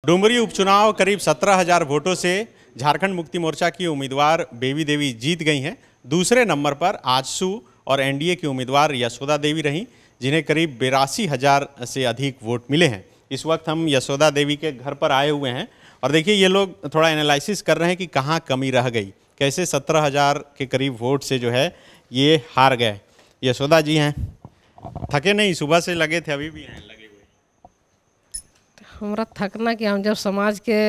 डुमरी उपचुनाव करीब 17,000 वोटों से झारखंड मुक्ति मोर्चा की उम्मीदवार बेबी देवी जीत गई हैं। दूसरे नंबर पर आजसू और एनडीए की उम्मीदवार यशोदा देवी रहीं, जिन्हें करीब 82,000 से अधिक वोट मिले हैं। इस वक्त हम यशोदा देवी के घर पर आए हुए हैं और देखिए ये लोग थोड़ा एनालिसिस कर रहे हैं कि कहाँ कमी रह गई, कैसे 17,000 के करीब वोट से जो है ये हार गए। यशोदा जी हैं, थके नहीं? सुबह से लगे थे, अभी भी हैं लगे हुए? हमारा थकना कि हम जब समाज के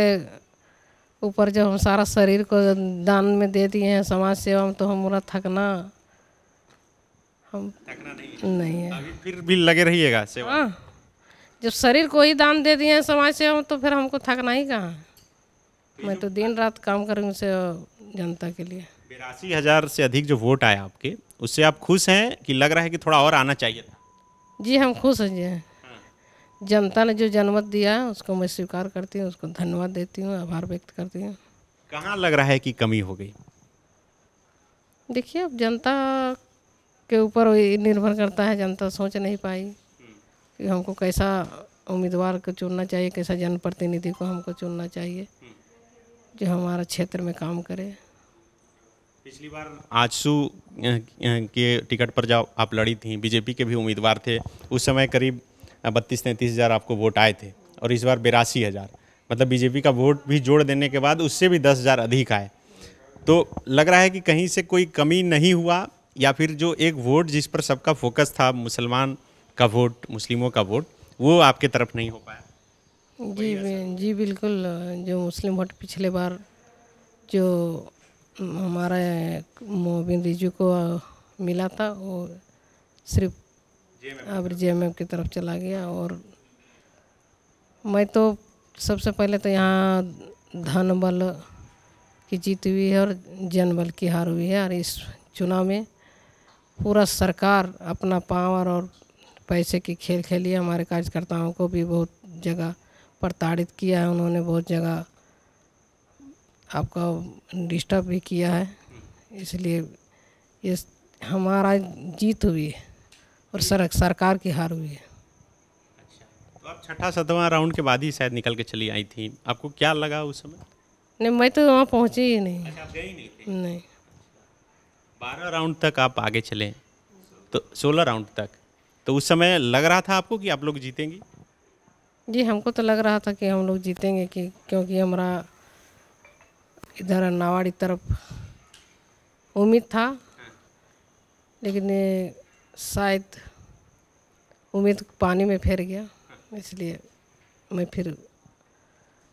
ऊपर जब हम सारा शरीर को दान में दे दिए हैं समाज सेवा में, तो हमारा थकना नहीं है। अभी फिर भी लगे रहिएगा सेवा? हाँ, जब शरीर को ही दान दे दिए हैं समाज सेवा में, तो फिर हमको थकना ही कहाँ। मैं तो दिन रात काम करूँगी से जनता के लिए। 82,000 से अधिक जो वोट आया आपके, उससे आप खुश हैं कि लग रहा है कि थोड़ा और आना चाहिए था? जी हम खुश हैं जी। जनता ने जो जनमत दिया है उसको मैं स्वीकार करती हूँ, उसको धन्यवाद देती हूँ, आभार व्यक्त करती हूँ। कहाँ लग रहा है कि कमी हो गई? देखिए अब जनता के ऊपर निर्भर करता है, जनता सोच नहीं पाई कि हमको कैसा उम्मीदवार को चुनना चाहिए, कैसा जनप्रतिनिधि को हमको चुनना चाहिए जो हमारा क्षेत्र में काम करे। पिछली बार आजसू के टिकट पर जब आप लड़ी थी, बीजेपी के भी उम्मीदवार थे, उस समय करीब 32-33 हज़ार आपको वोट आए थे और इस बार 82,000, मतलब बीजेपी का वोट भी जोड़ देने के बाद उससे भी 10,000 अधिक आए। तो लग रहा है कि कहीं से कोई कमी नहीं हुआ, या फिर जो एक वोट जिस पर सबका फोकस था, मुसलमान का वोट, मुस्लिमों का वोट, वो आपके तरफ नहीं हो पाया? जी बिल्कुल। जो मुस्लिम वोट पिछले बार जो हमारा मोबिन रिजू को मिला था वो सिर्फ अब जेएमएम की तरफ चला गया। और मैं तो सबसे पहले तो यहाँ धन बल की जीत हुई है और जनबल की हार हुई है। और इस चुनाव में पूरा सरकार अपना पावर और पैसे की खेल खेली है। हमारे कार्यकर्ताओं को भी बहुत जगह प्रताड़ित किया है उन्होंने, बहुत जगह आपका डिस्टर्ब भी किया है। इसलिए ये हमारा जीत हुई है और सरकार की हार हुई है। तो आप छठा 7वां राउंड के बाद ही शायद निकल के चली आई थी, आपको क्या लगा उस समय? नहीं, मैं तो वहाँ पहुँची ही नहीं। अच्छा, आप गई नहीं थी? नहीं। 12 राउंड तक आप आगे चले, तो 16 राउंड तक, तो उस समय लग रहा था आपको कि आप लोग जीतेंगी? जी हमको तो लग रहा था कि हम लोग जीतेंगे, क्योंकि हमारा इधर नावाड़ी तरफ उम्मीद था, लेकिन शायद उम्मीद पानी में फेर गया, इसलिए मैं फिर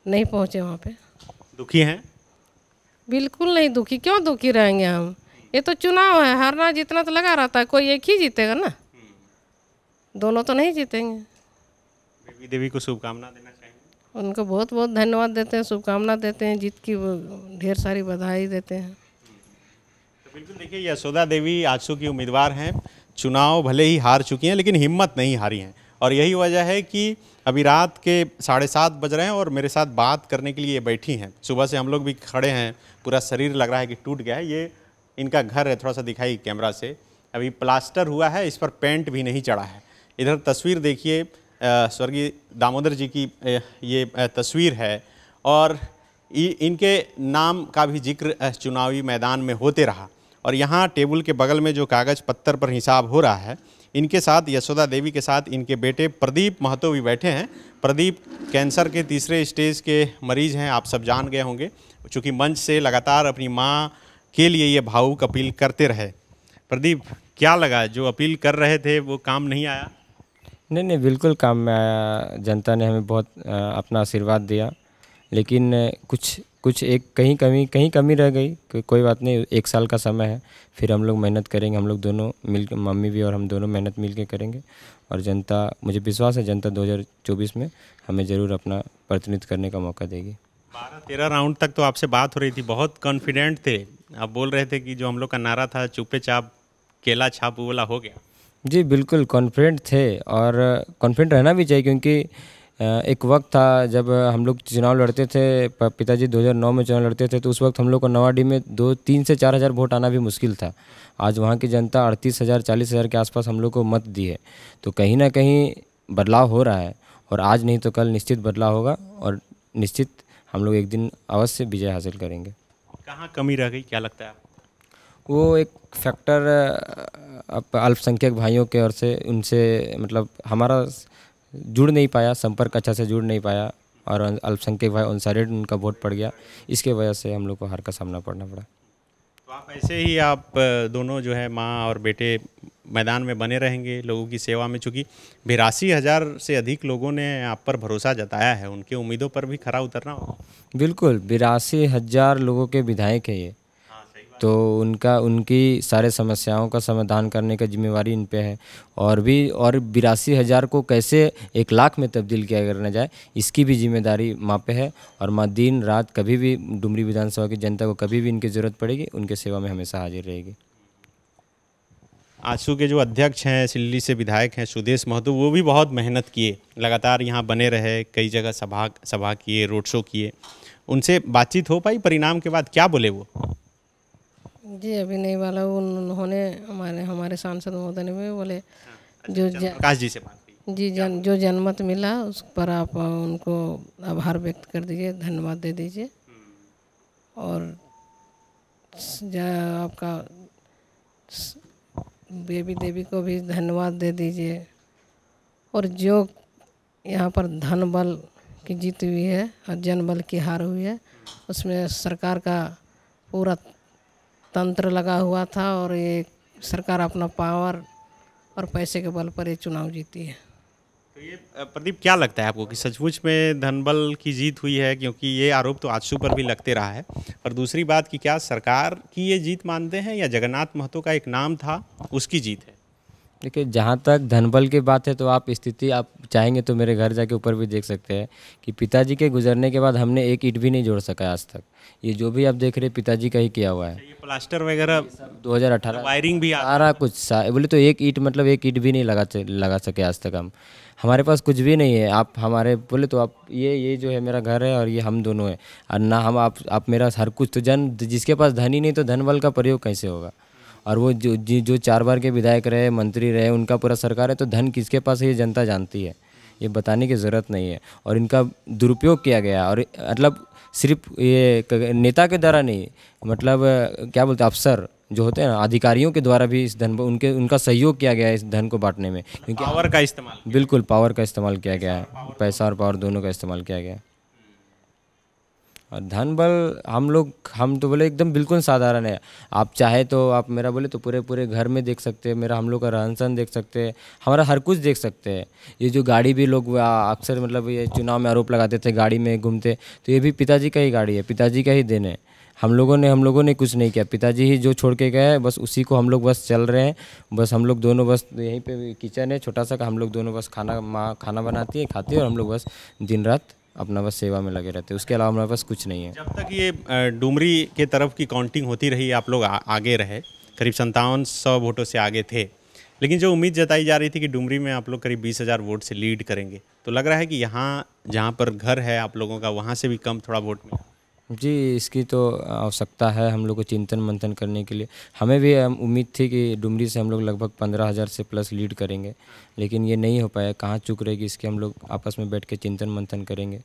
नहीं पहुँचे वहाँ पे। दुखी हैं? बिल्कुल नहीं दुखी, क्यों दुखी रहेंगे हम? ये तो चुनाव है, हारना जीतना तो लगा रहता है, कोई एक ही जीतेगा ना, दोनों तो नहीं जीतेंगे। बेबी देवी को शुभकामना देना चाहेंगे? उनको बहुत बहुत धन्यवाद देते हैं, शुभकामना देते हैं, जीत की ढेर सारी बधाई देते हैं। तो बिल्कुल देखिए, यशोदा देवी आजसू की उम्मीदवार हैं। चुनाव भले ही हार चुकी हैं लेकिन हिम्मत नहीं हारी हैं, और यही वजह है कि अभी रात के 7:30 बज रहे हैं और मेरे साथ बात करने के लिए बैठी हैं। सुबह से हम लोग भी खड़े हैं, पूरा शरीर लग रहा है कि टूट गया है। ये इनका घर है, थोड़ा सा दिखाई कैमरा से, अभी प्लास्टर हुआ है, इस पर पेंट भी नहीं चढ़ा है। इधर तस्वीर देखिए, स्वर्गीय दामोदर जी की ये तस्वीर है, और इनके नाम का भी जिक्र चुनावी मैदान में होते रहा। और यहाँ टेबल के बगल में जो कागज़ पत्तर पर हिसाब हो रहा है, इनके साथ, यशोदा देवी के साथ, इनके बेटे प्रदीप महतो भी बैठे हैं। प्रदीप कैंसर के 3रे स्टेज के मरीज हैं, आप सब जान गए होंगे, चूँकि मंच से लगातार अपनी माँ के लिए ये भावुक अपील करते रहे। प्रदीप, क्या लगा, जो अपील कर रहे थे वो काम नहीं आया? नहीं, बिल्कुल काम में आया। जनता ने हमें बहुत अपना आशीर्वाद दिया, लेकिन कुछ एक कहीं कमी रह गई। कोई बात नहीं, 1 साल का समय है, फिर हम लोग मेहनत करेंगे। हम लोग दोनों मिल, मम्मी भी और हम दोनों मेहनत मिल के करेंगे, और जनता, मुझे विश्वास है जनता 2024 में हमें ज़रूर अपना प्रतिनिधित्व करने का मौका देगी। 12-13 राउंड तक तो आपसे बात हो रही थी, बहुत कॉन्फिडेंट थे आप, बोल रहे थे कि जो हम लोग का नारा था चुप्पे चाप केला छाप, वो वाला हो गया। जी बिल्कुल कॉन्फिडेंट थे, और कॉन्फिडेंट रहना भी चाहिए, क्योंकि एक वक्त था जब हम लोग चुनाव लड़ते थे, पिताजी 2009 में चुनाव लड़ते थे, तो उस वक्त हम लोग को नवाडी में 3 से 4 हज़ार वोट आना भी मुश्किल था। आज वहाँ की जनता 38,000 40,000 के आसपास हम लोग को मत दी है, तो कहीं ना कहीं बदलाव हो रहा है, और आज नहीं तो कल निश्चित बदलाव होगा। और निश्चित हम लोग एक दिन अवश्य विजय हासिल करेंगे। कहाँ कमी रह गई, क्या लगता है आपको? वो एक फैक्टर अल्पसंख्यक भाइयों के ओर से उनसे मतलब हमारा जुड़ नहीं पाया, संपर्क अच्छा से जुड़ नहीं पाया और अल्पसंख्यक भाई अनसाइडेड उनका वोट पड़ गया, इसके वजह से हम लोग को हार का सामना करना पड़ा। तो आप ऐसे ही आप दोनों जो है माँ और बेटे मैदान में बने रहेंगे लोगों की सेवा में, चूँकि 82,000 से अधिक लोगों ने आप पर भरोसा जताया है, उनके उम्मीदों पर भी खरा उतरना होगा। बिल्कुल 82,000 लोगों के विधायक है ये, हाँ, सही बात। तो उनकी सारे समस्याओं का समाधान करने का जिम्मेवारी इन पे है। और 82,000 को कैसे 1 लाख में तब्दील किया करना जाए, इसकी भी जिम्मेदारी माँ पे है। और माँ दिन रात कभी भी डुमरी विधानसभा की जनता को कभी भी इनकी ज़रूरत पड़ेगी, उनके सेवा में हमेशा हाजिर रहेगी। आजसू के जो अध्यक्ष हैं, सिल्ली से विधायक हैं सुदेश महतो, वो भी बहुत मेहनत किए, लगातार यहाँ बने रहे, कई जगह सभा किए, रोड शो किए। उनसे बातचीत हो पाई परिणाम के बाद, क्या बोले वो? जी अभी नहीं वाला, उन्होंने हमारे सांसद महोदय ने भी बोले जो प्रकाश जी से बात की जी जो जनमत मिला उस पर आप उनको आभार व्यक्त कर दीजिए, धन्यवाद दे दीजिए और आपका बेबी देवी को भी धन्यवाद दे दीजिए। और जो यहाँ पर धन बल की जीत हुई है और जन बल की हार हुई है, उसमें सरकार का पूरा तंत्र लगा हुआ था और ये सरकार अपना पावर और पैसे के बल पर ये चुनाव जीती है। तो ये प्रदीप, क्या लगता है आपको कि सचमुच में धनबल की जीत हुई है? क्योंकि ये आरोप तो आजसू पर भी लगते रहा है। और दूसरी बात कि क्या सरकार की ये जीत मानते हैं या जगन्नाथ महतो का एक नाम था उसकी जीत है? देखिए, जहाँ तक धनबल की बात है तो आप स्थिति आप चाहेंगे तो मेरे घर जाके ऊपर भी देख सकते हैं कि पिताजी के गुजरने के बाद हमने एक ईंट भी नहीं जोड़ सका आज तक। ये जो भी आप देख रहे हैं पिताजी का ही किया हुआ है। ये प्लास्टर वगैरह 2018 वायरिंग भी सारा कुछ बोले तो एक ईंट मतलब एक ईंट भी नहीं लगा सके आज तक हम। हमारे पास कुछ भी नहीं है। आप हमारे बोले तो आप ये जो है मेरा घर है और ये हम दोनों हैं और ना हम आप मेरा हर कुछ। तो जिसके पास धन ही नहीं तो धनबल का प्रयोग कैसे होगा? और वो जो 4 बार के विधायक रहे, मंत्री रहे, उनका पूरा सरकार है, तो धन किसके पास है ये जनता जानती है, ये बताने की ज़रूरत नहीं है। और इनका दुरुपयोग किया गया और मतलब सिर्फ ये नेता के द्वारा नहीं, मतलब क्या बोलते हैं अफसर जो होते हैं ना, अधिकारियों के द्वारा भी इस धन उनका सहयोग किया गया है इस धन को बांटने में। क्योंकि पावर का इस्तेमाल, बिल्कुल पावर का इस्तेमाल किया गया है, पैसा और पावर दोनों का इस्तेमाल किया गया है। और धनबल हम तो बोले एकदम बिल्कुल साधारण है। आप चाहे तो आप मेरा बोले तो पूरे घर में देख सकते हैं, मेरा हम लोग का रहन सहन देख सकते हैं, हमारा हर कुछ देख सकते हैं। ये जो गाड़ी भी लोग अक्सर मतलब ये चुनाव में आरोप लगाते थे गाड़ी में घूमते, तो ये भी पिताजी का ही गाड़ी है, पिताजी का ही देन है। हम लोगों ने कुछ नहीं किया, पिताजी ही जो छोड़ के गए बस उसी को हम लोग बस चल रहे हैं। बस हम लोग दोनों बस यहीं पे किचन है छोटा सा, हम लोग दोनों बस माँ खाना बनाती है, खाती है और हम लोग बस दिन रात अपना बस सेवा में लगे रहते हैं। उसके अलावा हमारे पास कुछ नहीं है। जब तक ये डुमरी के तरफ की काउंटिंग होती रही, आप लोग आगे रहे, करीब 5700 वोटों से आगे थे, लेकिन जो उम्मीद जताई जा रही थी कि डुमरी में आप लोग करीब 20,000 वोट से लीड करेंगे, तो लग रहा है कि यहाँ जहाँ पर घर है आप लोगों का, वहाँ से भी कम थोड़ा वोट मिला। जी, इसकी तो आवश्यकता है हम लोग को चिंतन मंथन करने के लिए। हमें भी उम्मीद थी कि डुमरी से हम लोग लगभग 15,000 से प्लस लीड करेंगे, लेकिन ये नहीं हो पाया। कहाँ चूक रहेगी इसकी हम लोग आपस में बैठ के चिंतन मंथन करेंगे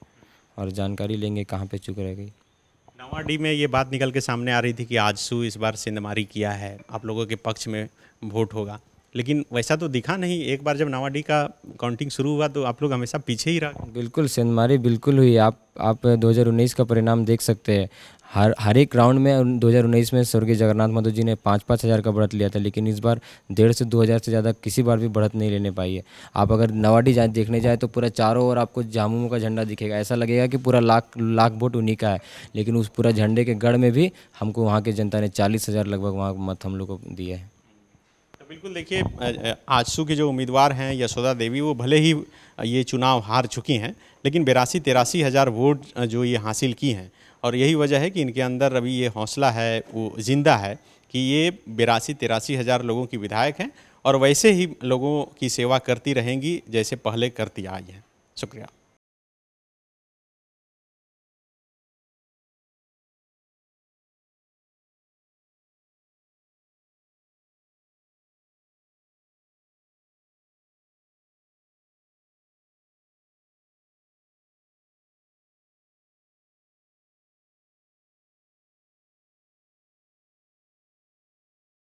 और जानकारी लेंगे कहाँ पे चूक रह गई। नवाडी में ये बात निकल के सामने आ रही थी कि आजसू इस बार सिंधमारी किया है, आप लोगों के पक्ष में वोट होगा, लेकिन वैसा तो दिखा नहीं। एक बार जब नवाडी का काउंटिंग शुरू हुआ तो आप लोग हमेशा पीछे ही रह। बिल्कुल सिंधमारी बिल्कुल हुई। आप 2019 का परिणाम देख सकते हैं। हर एक राउंड में 2019 में स्वर्गीय जगन्नाथ महतो जी ने 5-5 हज़ार का बढ़त लिया था, लेकिन इस बार 1.5 से 2 हज़ार से ज़्यादा किसी बार भी बढ़त नहीं लेने पाई है। आप अगर नवाडी देखने जाए तो पूरा चारों ओर आपको झामुमो का झंडा दिखेगा, ऐसा लगेगा कि पूरा लाख वोट उन्हीं का है, लेकिन उस पूरा झंडे के गढ़ में भी हमको वहाँ की जनता ने 40,000 लगभग वहाँ मत हम लोग को दिए हैं। तो बिल्कुल देखिए, आजसू के जो उम्मीदवार हैं यशोदा देवी, वो भले ही ये चुनाव हार चुकी हैं, लेकिन 82-83 हज़ार वोट जो ये हासिल की हैं, और यही वजह है कि इनके अंदर अभी ये हौसला है, वो जिंदा है कि ये 82-83 हज़ार लोगों की विधायक हैं और वैसे ही लोगों की सेवा करती रहेंगी जैसे पहले करती आई हैं। शुक्रिया।